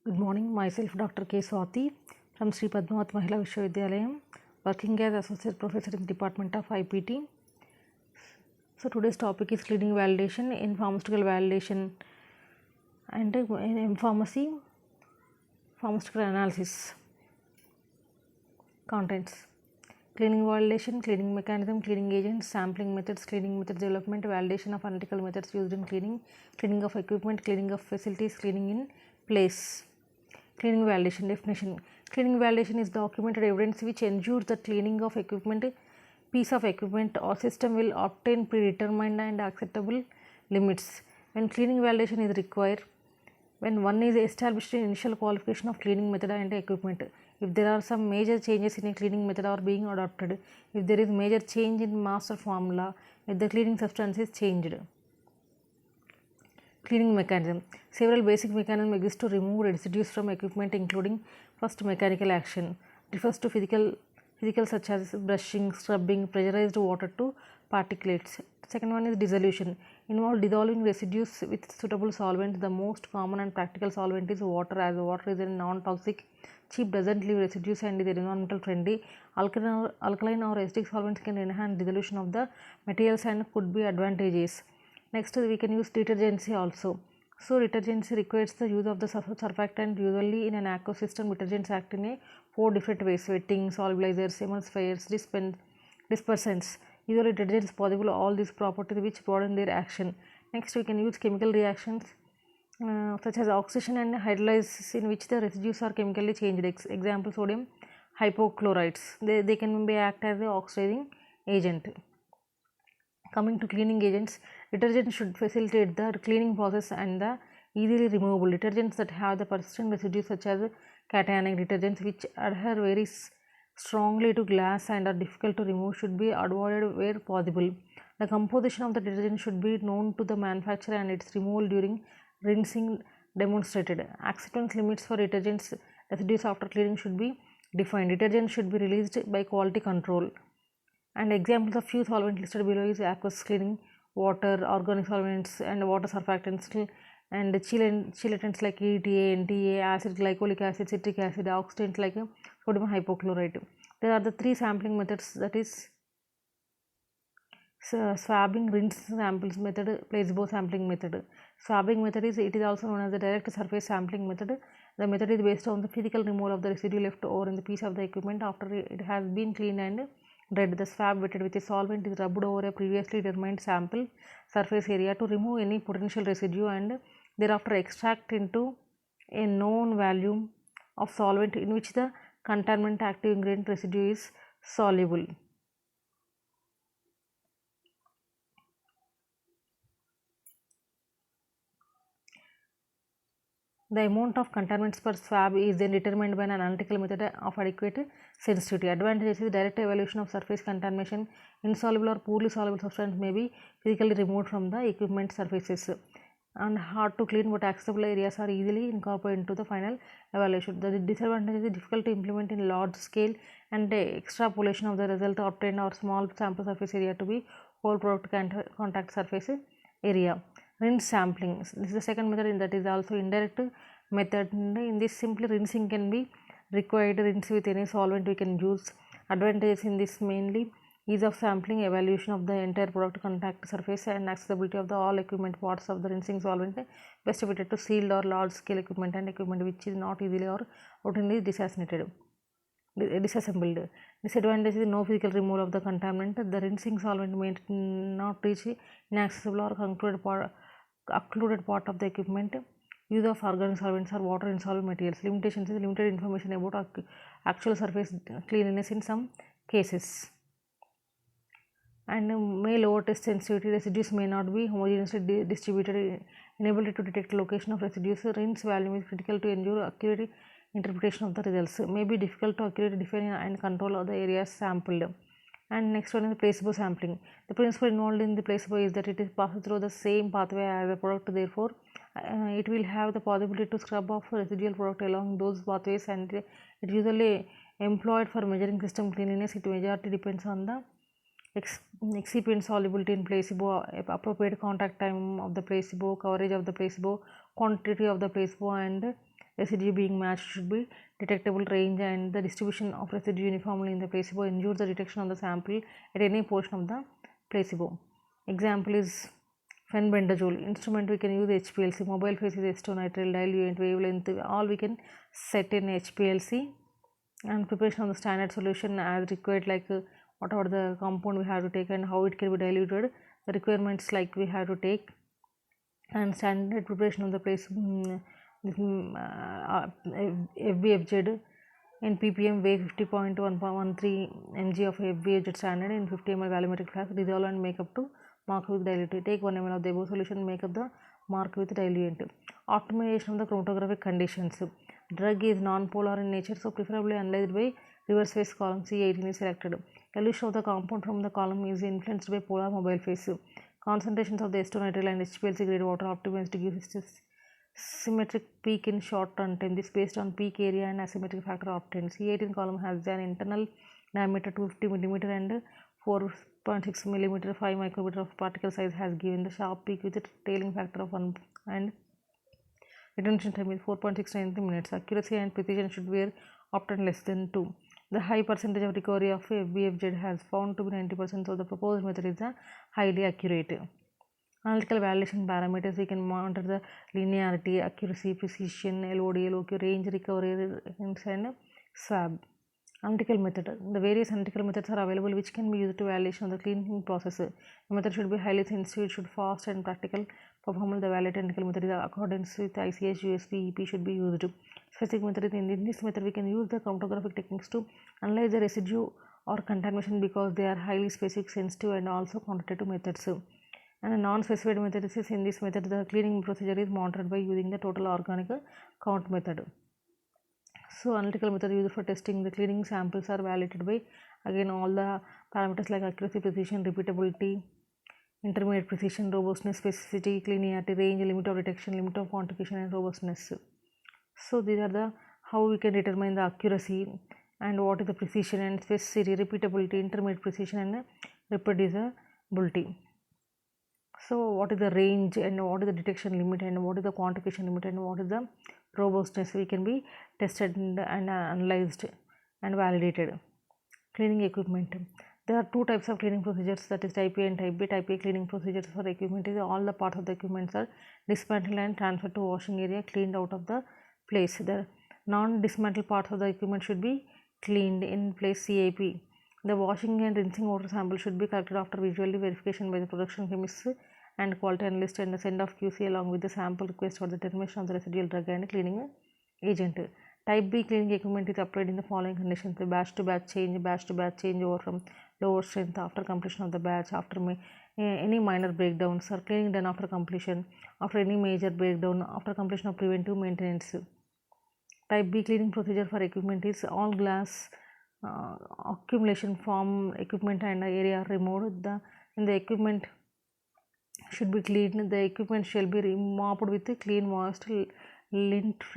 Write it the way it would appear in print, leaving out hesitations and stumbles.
Good morning. Myself Dr. K. Swathi from Sri Padmavat Mahila Vishwavidyalayam, working as Associate Professor in the Department of IPT. So today's topic is cleaning validation in pharmaceutical validation and in M.pharmacy pharmaceutical analysis. Contents: cleaning validation, cleaning mechanism, cleaning agents, sampling methods, cleaning methods development, validation of analytical methods used in cleaning, cleaning of equipment, cleaning of facilities, cleaning in place. Cleaning validation definition: cleaning validation is documented evidence which ensures that cleaning of equipment, piece of equipment or system will obtain predetermined and acceptable limits. When cleaning validation is required, when one is established in initial qualification of cleaning method and equipment, if there are some major changes in a cleaning method are being adopted, if there is major change in master formula, if the cleaning substance is changed. Cleaning mechanism: several basic mechanisms exist to remove residues from equipment, including first, mechanical action, refers to physical such as brushing, scrubbing, pressurized water to particulates. Second one is dissolution, involve dissolving residues with suitable solvent. The most common and practical solvent is water, as water is a non-toxic, cheap, doesn't leave residues and is environmental friendly. Alkaline or acidic solvents can enhance dissolution of the materials and could be advantageous. Next, we can use detergency also. So detergency requires the use of the surfactant. Usually in an aqueous system, detergents act in 4 different ways: wetting, solubilizers, emulsifiers, dispersants. Usually detergents possible all these properties which broaden their action. Next, we can use chemical reactions such as oxidation and hydrolysis, in which the residues are chemically changed. Example, sodium hypochlorites. They can be act as a oxidizing agent. Coming to cleaning agents, detergent should facilitate the cleaning process and the easily removable. Detergents that have the persistent residues such as cationic detergents which adhere very strongly to glass and are difficult to remove should be avoided where possible. The composition of the detergent should be known to the manufacturer and its removal during rinsing demonstrated. Acceptance limits for detergents residues after cleaning should be defined. Detergent should be released by quality control. And examples of few solvents listed below is aqueous cleaning, water, organic solvents and water surfactants, and chelatants like ETA, NTA, acid, glycolic acid, citric acid, oxidants like sodium hypochlorite. There are the 3 sampling methods, that is swabbing, rinse samples method, placebo sampling method. Swabbing method is also known as the direct surface sampling method. The method is based on the physical removal of the residue left over in the piece of the equipment after it has been cleaned and dried. The swab wetted with a solvent is rubbed over a previously determined sample surface area to remove any potential residue and thereafter extract into a known volume of solvent in which the contaminant active ingredient residue is soluble. The amount of contaminants per swab is then determined by an analytical method of adequate sensitivity. Advantages is direct evaluation of surface contamination. Insoluble or poorly soluble substance may be physically removed from the equipment surfaces, and hard to clean but accessible areas are easily incorporated into the final evaluation. The disadvantage is difficult to implement in large scale, and extrapolation of the result obtained or small sample surface area to be whole product contact surface area. Rinse sampling, this is the second method, and that is also indirect method. In this, simply rinsing can be required. Rinse with any solvent we can use. Advantages in this mainly ease of sampling, evaluation of the entire product contact surface, and accessibility of the all equipment parts of the rinsing solvent, best fitted to sealed or large scale equipment and equipment which is not easily or routinely disassembled. Disadvantage is no physical removal of the contaminant. The rinsing solvent may not reach inaccessible or occluded part of the equipment. Use of organic solvents or water insoluble materials. Limitations is limited information about actual surface cleanliness in some cases, and may lower test sensitivity. Residues may not be homogeneously distributed. Inability to detect location of residues. Rinse volume is critical to ensure accurate interpretation of the results. May be difficult to accurately define and control of the areas sampled. And next one is placebo sampling. The principle involved in the placebo is that it is passed through the same pathway as the product, therefore it will have the possibility to scrub off residual product along those pathways, and it usually employed for measuring system cleanliness. It majority depends on the excipient solubility in placebo, appropriate contact time of the placebo, coverage of the placebo, quantity of the placebo, and residue being matched should be detectable range, and the distribution of residue uniformly in the placebo ensures the detection of the sample at any portion of the placebo. Example is fenbendazole instrument. We can use HPLC. Mobile phase is acetonitrile, diluent, wavelength, all we can set in HPLC. And preparation of the standard solution as required, like whatever the compound we have to take and how it can be diluted, the requirements like we have to take, and standard preparation of the place FBFZ in ppm weigh 50.113 mg of FBFZ standard in 50 ml volumetric flask, dissolve and make up to mark with diluent. Take 1 ml of the above solution, make up the mark with diluent. Optimization of the chromatographic conditions. Drug is non-polar in nature, so preferably analyzed by reverse phase column C18 is selected. Elution of the compound from the column is influenced by polar mobile phase. Concentrations of the acetonitrile and HPLC grade water optimized to give symmetric peak in short runtime. This based on peak area and asymmetric factor obtained. C18 column has an internal diameter 250 mm and 4.6 mm, 5 micrometer of particle size has given the sharp peak with a tailing factor of 1 and retention time is 4.69 minutes. Accuracy and precision should be often less than 2. The high percentage of recovery of FBFZ has found to be 90%, so the proposed method is highly accurate. Analytical validation parameters, we can monitor the linearity, accuracy, precision, LOD, LOQ, range, recovery, and swab. Analytical method. The various analytical methods are available which can be used to validation of the cleaning process. The method should be highly sensitive, should fast and practical. Performance, the valid analytical method is accordance with ICH, USP, EP should be used. Specific method, in this method we can use the chromatographic techniques to analyze the residue or contamination because they are highly specific, sensitive and also quantitative methods. And a non-specified method is, in this method the cleaning procedure is monitored by using the total organic count method. So analytical method used for testing the cleaning samples are validated by again all the parameters like accuracy, precision, repeatability, intermediate precision, robustness, specificity, linearity, range, limit of detection, limit of quantification and robustness. So these are the how we can determine the accuracy and what is the precision and specificity, repeatability, intermediate precision and reproducibility. So what is the range and what is the detection limit and what is the quantification limit and what is the robustness, we can be tested and analyzed and validated. Cleaning equipment. There are two types of cleaning procedures, that is type A and type B. Type A cleaning procedures for equipment is all the parts of the equipment are dismantled and transferred to washing area, cleaned out of the place. The non-dismantled parts of the equipment should be cleaned in place, CAP. The washing and rinsing water sample should be collected after visually verification by the production chemist and quality analyst and the send of QC along with the sample request for the determination of the residual drug and cleaning agent. Type B cleaning equipment is applied in the following conditions: the batch to batch change over from lower strength after completion of the batch, after any minor breakdowns, or cleaning done after completion, after any major breakdown, after completion of preventive maintenance. Type B cleaning procedure for equipment is all glass accumulation from equipment and area are removed. In the equipment should be cleaned. The equipment shall be mopped with clean, moist, lint